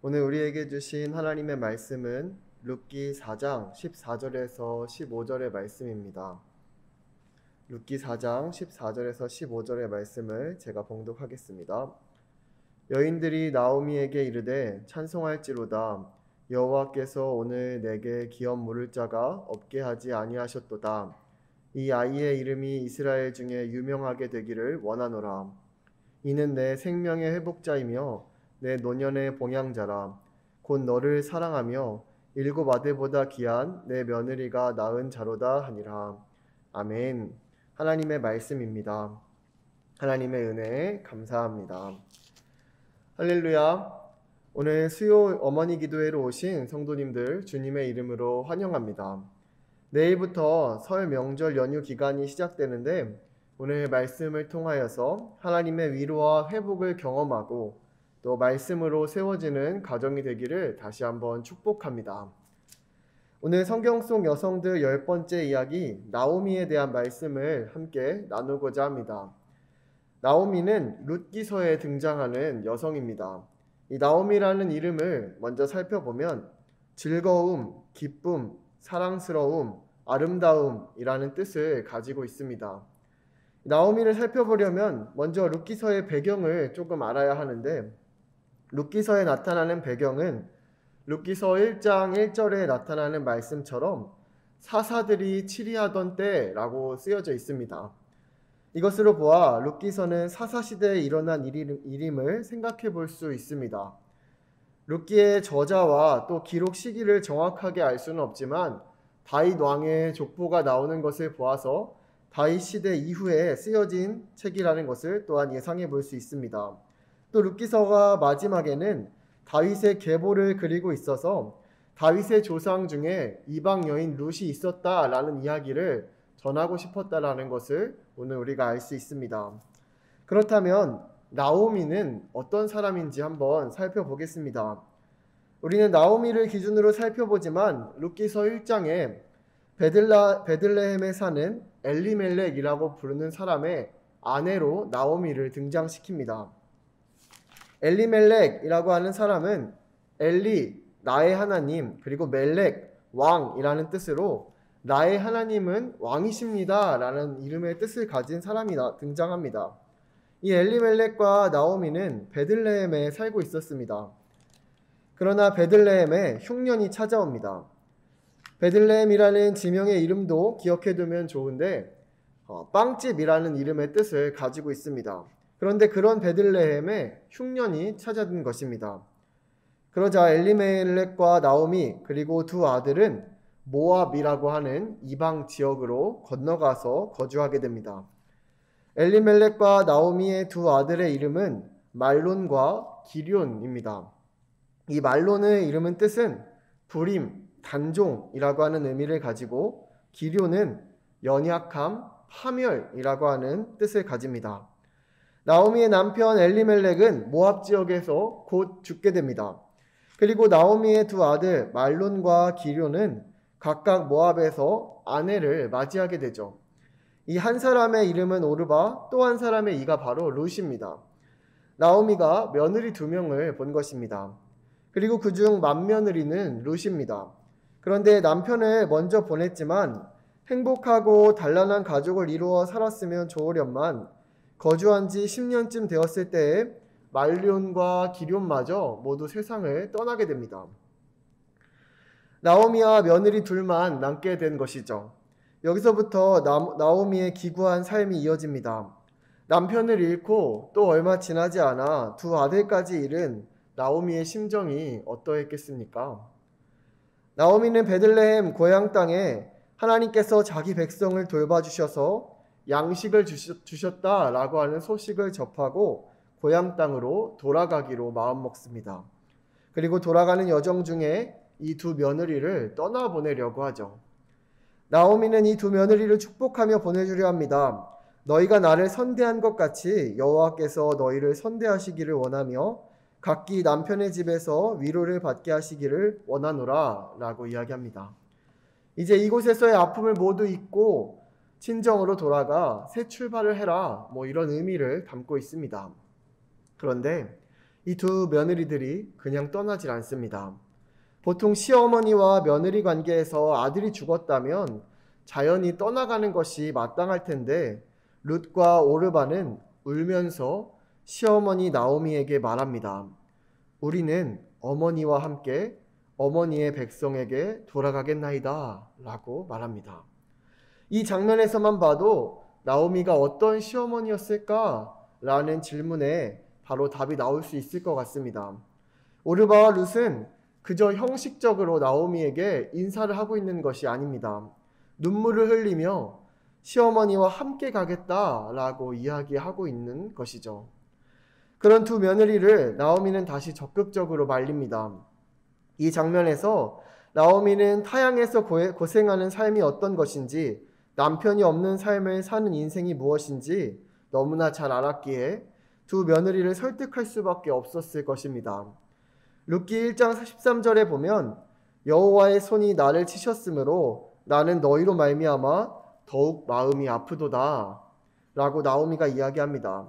오늘 우리에게 주신 하나님의 말씀은 룻기 4장 14절에서 15절의 말씀입니다. 룻기 4장 14절에서 15절의 말씀을 제가 봉독하겠습니다. 여인들이 나오미에게 이르되 찬송할지로다. 여호와께서 오늘 내게 기업 물을 자가 없게 하지 아니하셨도다. 이 아이의 이름이 이스라엘 중에 유명하게 되기를 원하노라. 이는 내 생명의 회복자이며 내 노년의 봉양자라. 곧 너를 사랑하며 일곱 아들보다 귀한 내 며느리가 낳은 자로다 하니라. 아멘. 하나님의 말씀입니다. 하나님의 은혜에 감사합니다. 할렐루야. 오늘 수요 어머니 기도회로 오신 성도님들 주님의 이름으로 환영합니다. 내일부터 설 명절 연휴 기간이 시작되는데 오늘 말씀을 통하여서 하나님의 위로와 회복을 경험하고 또 말씀으로 세워지는 가정이 되기를 다시 한번 축복합니다. 오늘 성경 속 여성들 10번째 이야기 나오미에 대한 말씀을 함께 나누고자 합니다. 나오미는 룻기서에 등장하는 여성입니다. 이 나오미라는 이름을 먼저 살펴보면 즐거움, 기쁨, 사랑스러움, 아름다움이라는 뜻을 가지고 있습니다. 나오미를 살펴보려면 먼저 룻기서의 배경을 조금 알아야 하는데 룻기서에 나타나는 배경은 룻기서 1장 1절에 나타나는 말씀처럼 사사들이 치리하던 때라고 쓰여져 있습니다. 이것으로 보아 룻기서는 사사시대에 일어난 일임을 생각해 볼 수 있습니다. 룻기의 저자와 또 기록 시기를 정확하게 알 수는 없지만 다윗 왕의 족보가 나오는 것을 보아서 다윗 시대 이후에 쓰여진 책이라는 것을 또한 예상해 볼 수 있습니다. 또 룻기서가 마지막에는 다윗의 계보를 그리고 있어서 다윗의 조상 중에 이방 여인 룻이 있었다라는 이야기를 전하고 싶었다라는 것을 오늘 우리가 알 수 있습니다. 그렇다면 나오미는 어떤 사람인지 한번 살펴보겠습니다. 우리는 나오미를 기준으로 살펴보지만 룻기서 1장에 베들레헴에 사는 엘리멜렉이라고 부르는 사람의 아내로 나오미를 등장시킵니다. 엘리멜렉이라고 하는 사람은 엘리, 나의 하나님, 그리고 멜렉, 왕이라는 뜻으로 나의 하나님은 왕이십니다 라는 이름의 뜻을 가진 사람이 등장합니다. 이 엘리멜렉과 나오미는 베들레헴에 살고 있었습니다. 그러나 베들레헴에 흉년이 찾아옵니다. 베들레헴이라는 지명의 이름도 기억해두면 좋은데 빵집이라는 이름의 뜻을 가지고 있습니다. 그런데 그런 베들레헴에 흉년이 찾아든 것입니다. 그러자 엘리멜렉과 나오미 그리고 두 아들은 모압이라고 하는 이방 지역으로 건너가서 거주하게 됩니다. 엘리멜렉과 나오미의 두 아들의 이름은 말론과 기럨입니다. 이 말론의 이름은 뜻은 불임, 단종이라고 하는 의미를 가지고 기럨은 연약함, 파멸이라고 하는 뜻을 가집니다. 나오미의 남편 엘리멜렉은 모압 지역에서 곧 죽게 됩니다. 그리고 나오미의 두 아들 말론과 기럨은 각각 모압에서 아내를 맞이하게 되죠. 이 한 사람의 이름은 오르바, 또 한 사람의 이가 바로 룻입니다. 나오미가 며느리 2명을 본 것입니다. 그리고 그중 맏며느리는 룻입니다. 그런데 남편을 먼저 보냈지만 행복하고 단란한 가족을 이루어 살았으면 좋으련만 거주한 지 10년쯤 되었을 때에 말론과 기럨마저 모두 세상을 떠나게 됩니다. 나오미와 며느리 둘만 남게 된 것이죠. 여기서부터 나오미의 기구한 삶이 이어집니다. 남편을 잃고 또 얼마 지나지 않아 두 아들까지 잃은 나오미의 심정이 어떠했겠습니까? 나오미는 베들레헴 고향 땅에 하나님께서 자기 백성을 돌봐주셔서 양식을 주셨다라고 하는 소식을 접하고 고향 땅으로 돌아가기로 마음먹습니다. 그리고 돌아가는 여정 중에 이 두 며느리를 떠나보내려고 하죠. 나오미는 이 두 며느리를 축복하며 보내주려 합니다. 너희가 나를 선대한 것 같이 여호와께서 너희를 선대하시기를 원하며 각기 남편의 집에서 위로를 받게 하시기를 원하노라 라고 이야기합니다. 이제 이곳에서의 아픔을 모두 잊고 친정으로 돌아가 새 출발을 해라 이런 의미를 담고 있습니다. 그런데 이 두 며느리들이 그냥 떠나질 않습니다. 보통 시어머니와 며느리 관계에서 아들이 죽었다면 자연히 떠나가는 것이 마땅할 텐데 룻과 오르바는 울면서 시어머니 나오미에게 말합니다. 우리는 어머니와 함께 어머니의 백성에게 돌아가겠나이다 라고 말합니다. 이 장면에서만 봐도 나오미가 어떤 시어머니였을까? 라는 질문에 바로 답이 나올 수 있을 것 같습니다. 오르바와 룻은 그저 형식적으로 나오미에게 인사를 하고 있는 것이 아닙니다. 눈물을 흘리며 시어머니와 함께 가겠다라고 이야기하고 있는 것이죠. 그런 두 며느리를 나오미는 다시 적극적으로 말립니다. 이 장면에서 나오미는 타향에서 고생하는 삶이 어떤 것인지, 남편이 없는 삶을 사는 인생이 무엇인지 너무나 잘 알았기에 두 며느리를 설득할 수밖에 없었을 것입니다. 룻기 1장 13절에 보면 여호와의 손이 나를 치셨으므로 나는 너희로 말미암아 더욱 마음이 아프도다 라고 나오미가 이야기합니다.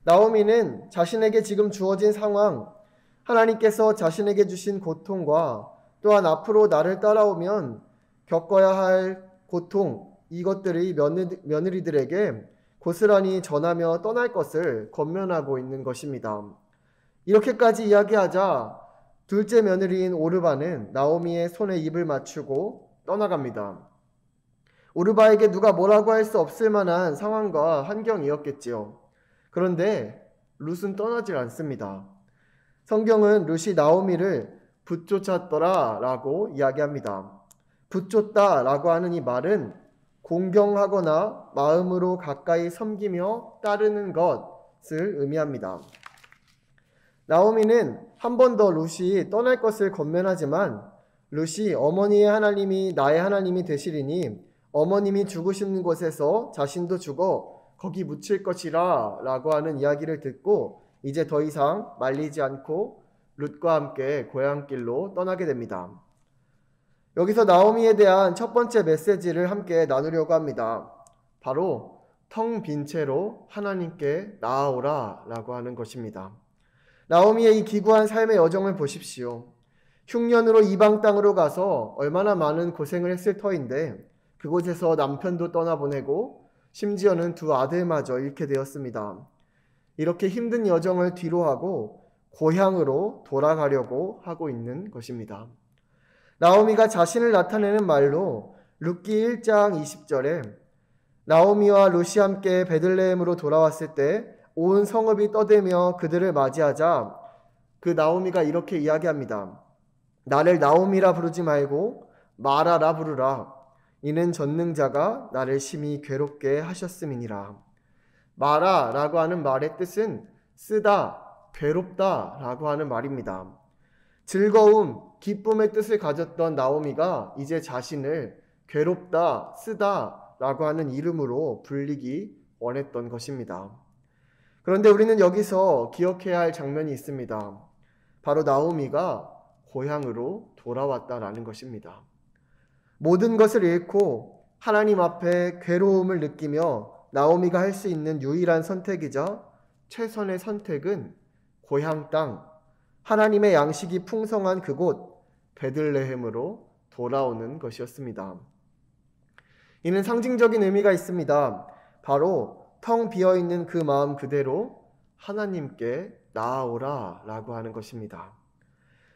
나오미는 자신에게 지금 주어진 상황, 하나님께서 자신에게 주신 고통과 또한 앞으로 나를 따라오면 겪어야 할 고통, 이것들이 며느리들에게 고스란히 전하며 떠날 것을 권면하고 있는 것입니다. 이렇게까지 이야기하자 둘째 며느리인 오르바는 나오미의 손에 입을 맞추고 떠나갑니다. 오르바에게 누가 뭐라고 할 수 없을 만한 상황과 환경이었겠지요. 그런데 룻은 떠나질 않습니다. 성경은 룻이 나오미를 붙쫓았더라 라고 이야기합니다. 붙쫓다 라고 하는 이 말은 공경하거나 마음으로 가까이 섬기며 따르는 것을 의미합니다. 나오미는 한 번 더 룻이 떠날 것을 권면하지만 룻이 어머니의 하나님이 나의 하나님이 되시리니 어머님이 죽으시는 곳에서 자신도 죽어 거기 묻힐 것이라 라고 하는 이야기를 듣고 이제 더 이상 말리지 않고 룻과 함께 고향길로 떠나게 됩니다. 여기서 나오미에 대한 첫 번째 메시지를 함께 나누려고 합니다. 바로 텅 빈 채로 하나님께 나아오라 라고 하는 것입니다. 나오미의 이 기구한 삶의 여정을 보십시오. 흉년으로 이방 땅으로 가서 얼마나 많은 고생을 했을 터인데 그곳에서 남편도 떠나보내고 심지어는 두 아들마저 잃게 되었습니다. 이렇게 힘든 여정을 뒤로하고 고향으로 돌아가려고 하고 있는 것입니다. 나오미가 자신을 나타내는 말로 룻기 1장 20절에 나오미와 룻이 함께 베들레헴으로 돌아왔을 때 온 성읍이 떠들며 그들을 맞이하자 그 나오미가 이렇게 이야기합니다. 나를 나오미라 부르지 말고 마라라 부르라. 이는 전능자가 나를 심히 괴롭게 하셨음이니라. 마라라고 하는 말의 뜻은 쓰다, 괴롭다 라고 하는 말입니다. 즐거움, 기쁨의 뜻을 가졌던 나오미가 이제 자신을 괴롭다, 쓰다 라고 하는 이름으로 불리기 원했던 것입니다. 그런데 우리는 여기서 기억해야 할 장면이 있습니다. 바로 나오미가 고향으로 돌아왔다라는 것입니다. 모든 것을 잃고 하나님 앞에 괴로움을 느끼며 나오미가 할 수 있는 유일한 선택이자 최선의 선택은 고향 땅, 하나님의 양식이 풍성한 그곳 베들레헴으로 돌아오는 것이었습니다. 이는 상징적인 의미가 있습니다. 바로 텅 비어있는 그 마음 그대로 하나님께 나아오라 라고 하는 것입니다.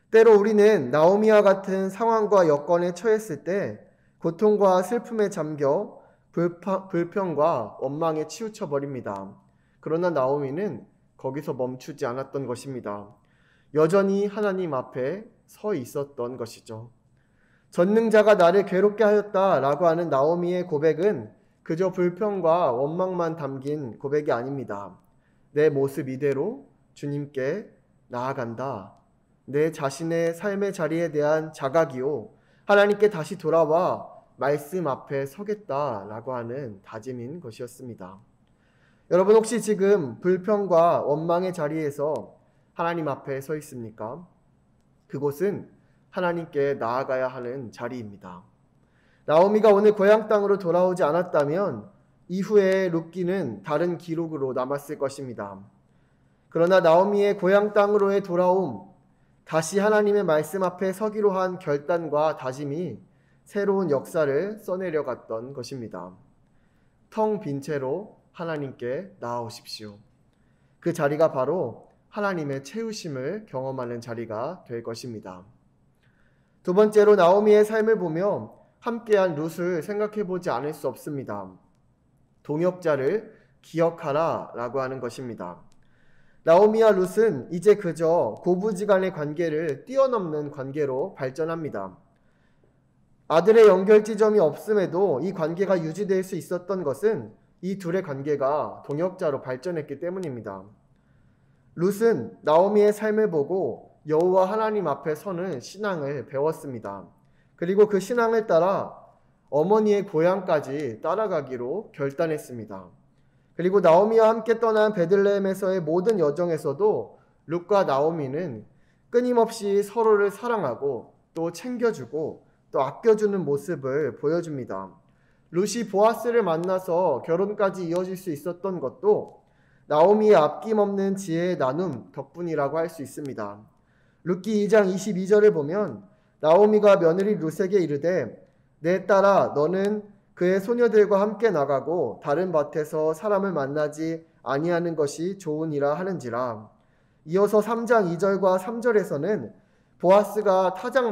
때로 우리는 나오미와 같은 상황과 여건에 처했을 때 고통과 슬픔에 잠겨 불평과 원망에 치우쳐 버립니다. 그러나 나오미는 거기서 멈추지 않았던 것입니다. 여전히 하나님 앞에 서 있었던 것이죠. 전능자가 나를 괴롭게 하였다라고 하는 나오미의 고백은 그저 불평과 원망만 담긴 고백이 아닙니다. 내 모습 이대로 주님께 나아간다. 내 자신의 삶의 자리에 대한 자각이요. 하나님께 다시 돌아와 말씀 앞에 서겠다라고 하는 다짐인 것이었습니다. 여러분 혹시 지금 불평과 원망의 자리에서 하나님 앞에 서 있습니까? 그곳은 하나님께 나아가야 하는 자리입니다. 나오미가 오늘 고향 땅으로 돌아오지 않았다면 이후에 룻기는 다른 기록으로 남았을 것입니다. 그러나 나오미의 고향 땅으로의 돌아옴, 다시 하나님의 말씀 앞에 서기로 한 결단과 다짐이 새로운 역사를 써내려갔던 것입니다. 텅 빈 채로 하나님께 나아오십시오. 그 자리가 바로 하나님의 채우심을 경험하는 자리가 될 것입니다. 두 번째로 나오미의 삶을 보며 함께한 룻을 생각해 보지 않을 수 없습니다. 동역자를 기억하라 라고 하는 것입니다. 나오미와 룻은 이제 그저 고부지간의 관계를 뛰어넘는 관계로 발전합니다. 아들의 연결 지점이 없음에도 이 관계가 유지될 수 있었던 것은 이 둘의 관계가 동역자로 발전했기 때문입니다. 룻은 나오미의 삶을 보고 여호와 하나님 앞에 서는 신앙을 배웠습니다. 그리고 그 신앙을 따라 어머니의 고향까지 따라가기로 결단했습니다. 그리고 나오미와 함께 떠난 베들레헴에서의 모든 여정에서도 룻과 나오미는 끊임없이 서로를 사랑하고 또 챙겨주고 또 아껴주는 모습을 보여줍니다. 룻이 보아스를 만나서 결혼까지 이어질 수 있었던 것도 나오미의 아낌없는 지혜의 나눔 덕분이라고 할 수 있습니다. 룻기 2장 22절을 보면 나오미가 며느리 룻에게 이르되 내 딸아 너는 그의 소녀들과 함께 나가고 다른 밭에서 사람을 만나지 아니하는 것이 좋으니라 하는지라. 이어서 3장 2절과 3절에서는 보아스가 타작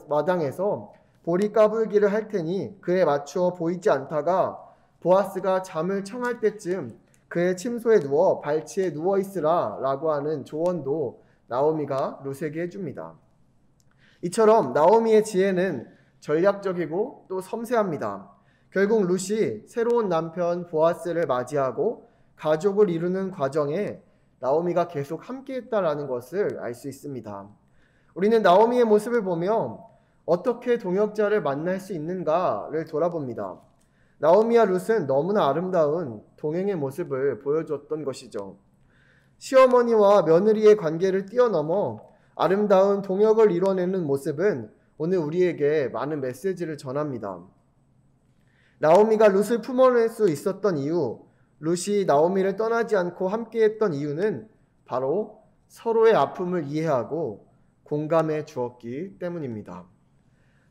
마당에서 보리 까불기를 할 테니 그에 맞추어 보이지 않다가 보아스가 잠을 청할 때쯤 그의 침소에 누워 발치에 누워 있으라 라고 하는 조언도 나오미가 룻에게 해줍니다. 이처럼 나오미의 지혜는 전략적이고 또 섬세합니다. 결국 룻이 새로운 남편 보아스를 맞이하고 가족을 이루는 과정에 나오미가 계속 함께했다라는 것을 알 수 있습니다. 우리는 나오미의 모습을 보며 어떻게 동역자를 만날 수 있는가를 돌아봅니다. 나오미와 룻은 너무나 아름다운 동행의 모습을 보여줬던 것이죠. 시어머니와 며느리의 관계를 뛰어넘어 아름다운 동역을 이뤄내는 모습은 오늘 우리에게 많은 메시지를 전합니다. 나오미가 룻을 품어낼 수 있었던 이유, 룻이 나오미를 떠나지 않고 함께했던 이유는 바로 서로의 아픔을 이해하고 공감해 주었기 때문입니다.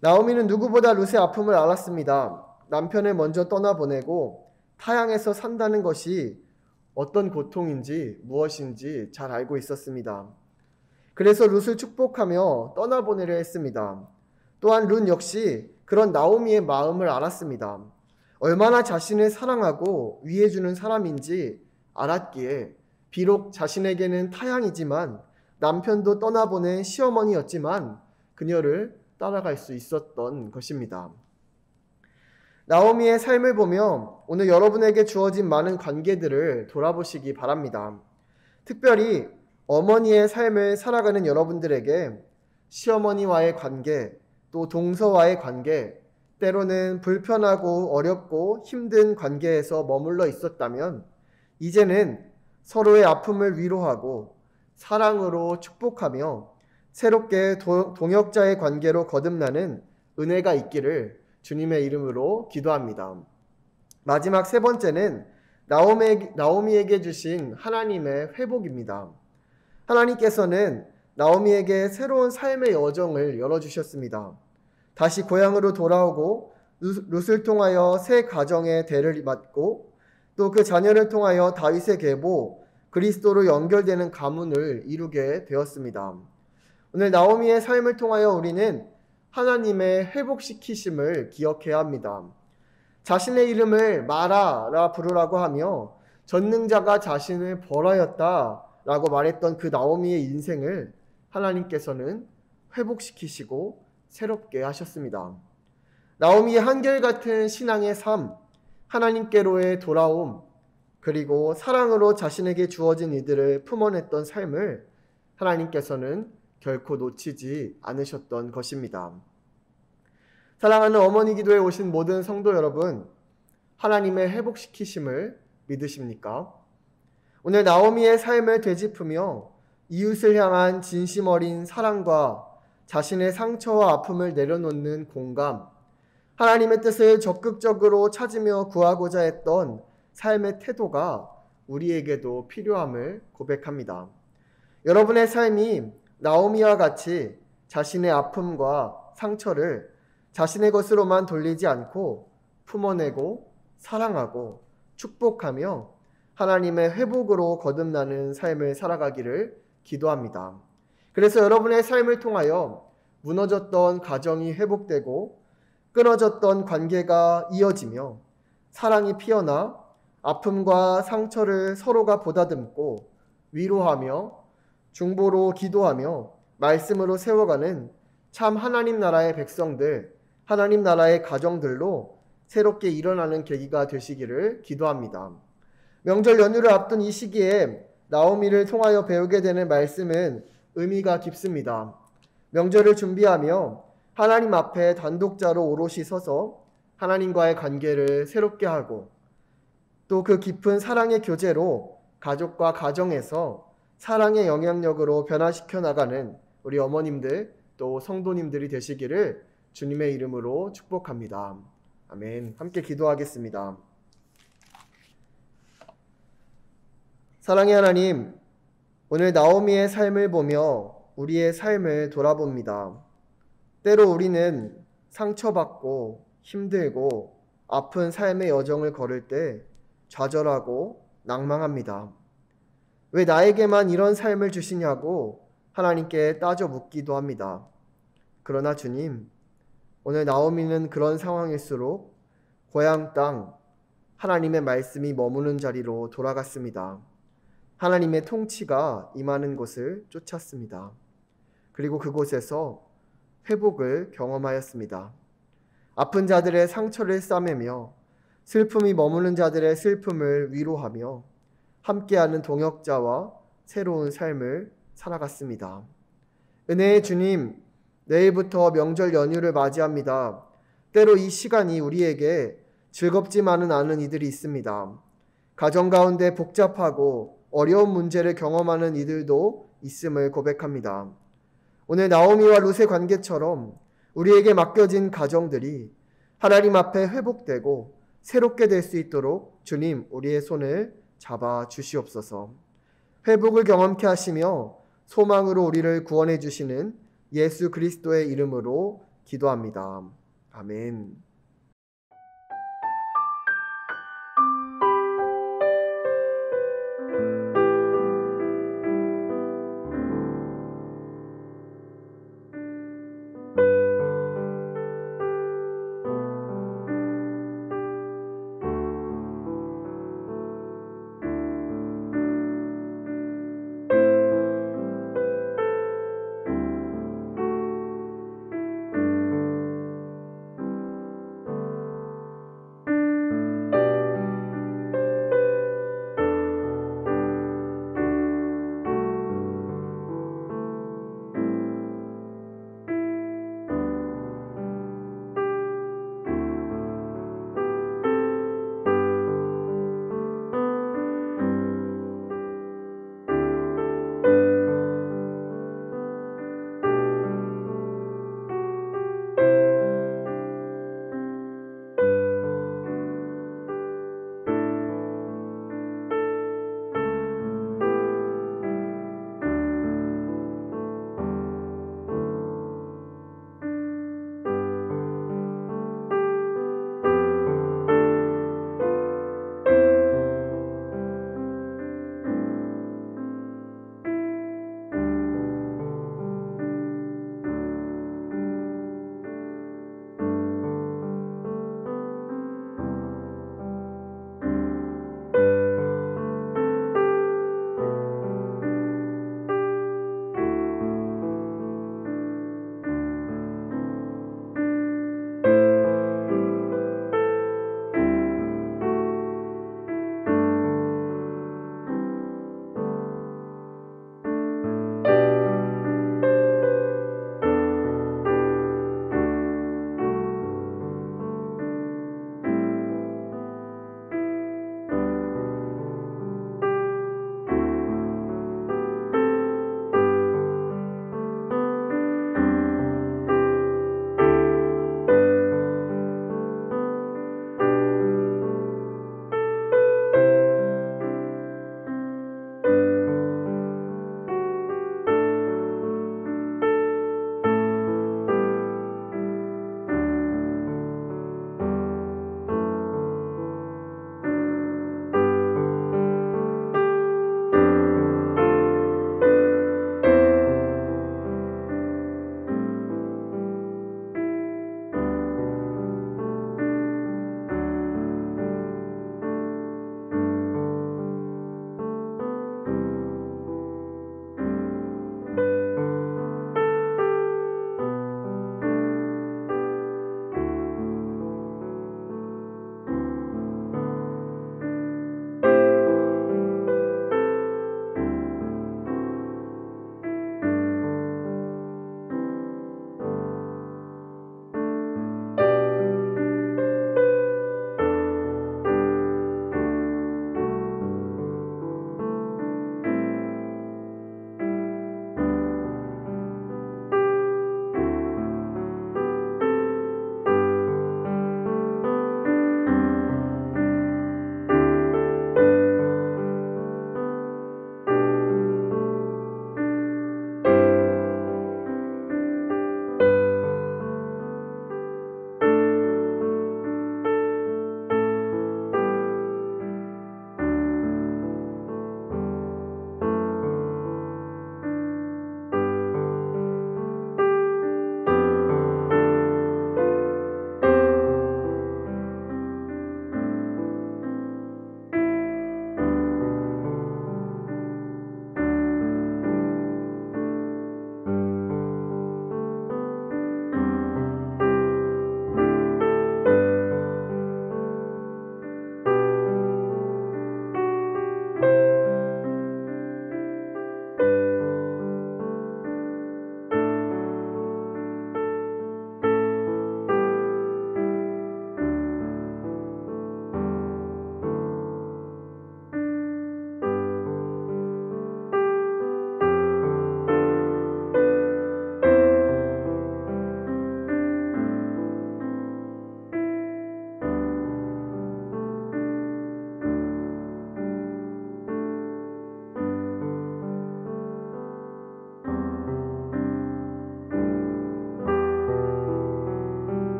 나오미는 누구보다 룻의 아픔을 알았습니다. 남편을 먼저 떠나보내고 타향에서 산다는 것이 어떤 고통인지 무엇인지 잘 알고 있었습니다. 그래서 룻을 축복하며 떠나보내려 했습니다. 또한 룻 역시 그런 나오미의 마음을 알았습니다. 얼마나 자신을 사랑하고 위해주는 사람인지 알았기에 비록 자신에게는 타향이지만 남편도 떠나보낸 시어머니였지만 그녀를 따라갈 수 있었던 것입니다. 나오미의 삶을 보며 오늘 여러분에게 주어진 많은 관계들을 돌아보시기 바랍니다. 특별히 어머니의 삶을 살아가는 여러분들에게 시어머니와의 관계, 또 동서와의 관계, 때로는 불편하고 어렵고 힘든 관계에서 머물러 있었다면 이제는 서로의 아픔을 위로하고 사랑으로 축복하며 새롭게 동역자의 관계로 거듭나는 은혜가 있기를 주님의 이름으로 기도합니다. 마지막 세 번째는 나오미에게 주신 하나님의 회복입니다. 하나님께서는 나오미에게 새로운 삶의 여정을 열어주셨습니다. 다시 고향으로 돌아오고 룻을 통하여 새 가정의 대를 맡고 또 그 자녀를 통하여 다윗의 계보 그리스도로 연결되는 가문을 이루게 되었습니다. 오늘 나오미의 삶을 통하여 우리는 하나님의 회복시키심을 기억해야 합니다. 자신의 이름을 마라라 부르라고 하며 전능자가 자신을 벌하였다라고 말했던 그 나오미의 인생을 하나님께서는 회복시키시고 새롭게 하셨습니다. 나오미의 한결같은 신앙의 삶, 하나님께로의 돌아옴, 그리고 사랑으로 자신에게 주어진 이들을 품어냈던 삶을 하나님께서는 결코 놓치지 않으셨던 것입니다. 사랑하는 어머니 기도에 오신 모든 성도 여러분, 하나님의 회복시키심을 믿으십니까? 오늘 나오미의 삶을 되짚으며 이웃을 향한 진심 어린 사랑과 자신의 상처와 아픔을 내려놓는 공감, 하나님의 뜻을 적극적으로 찾으며 구하고자 했던 삶의 태도가 우리에게도 필요함을 고백합니다. 여러분의 삶이 나오미와 같이 자신의 아픔과 상처를 자신의 것으로만 돌리지 않고 품어내고 사랑하고 축복하며 하나님의 회복으로 거듭나는 삶을 살아가기를 기도합니다. 그래서 여러분의 삶을 통하여 무너졌던 가정이 회복되고 끊어졌던 관계가 이어지며 사랑이 피어나 아픔과 상처를 서로가 보다듬고 위로하며 중보로 기도하며 말씀으로 세워가는 참 하나님 나라의 백성들, 하나님 나라의 가정들로 새롭게 일어나는 계기가 되시기를 기도합니다. 명절 연휴를 앞둔 이 시기에 나오미를 통하여 배우게 되는 말씀은 의미가 깊습니다. 명절을 준비하며 하나님 앞에 단독자로 오롯이 서서 하나님과의 관계를 새롭게 하고 또 그 깊은 사랑의 교제로 가족과 가정에서 사랑의 영향력으로 변화시켜 나가는 우리 어머님들 또 성도님들이 되시기를 주님의 이름으로 축복합니다. 아멘. 함께 기도하겠습니다. 사랑의 하나님, 오늘 나오미의 삶을 보며 우리의 삶을 돌아봅니다. 때로 우리는 상처받고 힘들고 아픈 삶의 여정을 걸을 때 좌절하고 낭망합니다. 왜 나에게만 이런 삶을 주시냐고 하나님께 따져 묻기도 합니다. 그러나 주님, 오늘 나오미는 그런 상황일수록 고향 땅 하나님의 말씀이 머무는 자리로 돌아갔습니다. 하나님의 통치가 임하는 곳을 쫓았습니다. 그리고 그곳에서 회복을 경험하였습니다. 아픈 자들의 상처를 싸매며 슬픔이 머무는 자들의 슬픔을 위로하며 함께하는 동역자와 새로운 삶을 살아갔습니다. 은혜의 주님, 내일부터 명절 연휴를 맞이합니다. 때로 이 시간이 우리에게 즐겁지만은 않은 이들이 있습니다. 가정 가운데 복잡하고 어려운 문제를 경험하는 이들도 있음을 고백합니다. 오늘 나오미와 룻의 관계처럼 우리에게 맡겨진 가정들이 하나님 앞에 회복되고 새롭게 될 수 있도록 주님 우리의 손을 잡아 주시옵소서. 회복을 경험케 하시며 소망으로 우리를 구원해 주시는 예수 그리스도의 이름으로 기도합니다. 아멘.